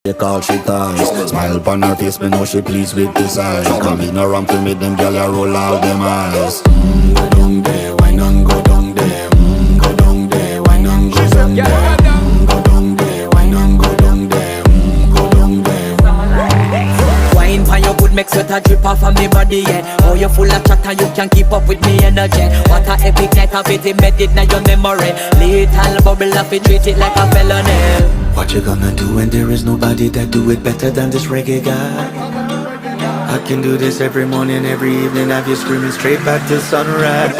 They call she ties. Smile upon her face, me know she pleased with this eyes. Come in around to meet them girl, you roll out them eyes. Go down there, why not go down there? Go down there, why not go down there? Go down there, why not go down there? Go down there. Wine pan your good, make sweat a drip off of me body, yeah. Oh, you full of chatter, you can keep up with me energy. What a epic night of it, embedded in your memory. Little bubble of it, treat it like a felony. What you gonna do when there is nobody that do it better than this reggae guy? I can do this every morning, every evening, have you screaming straight back to sunrise.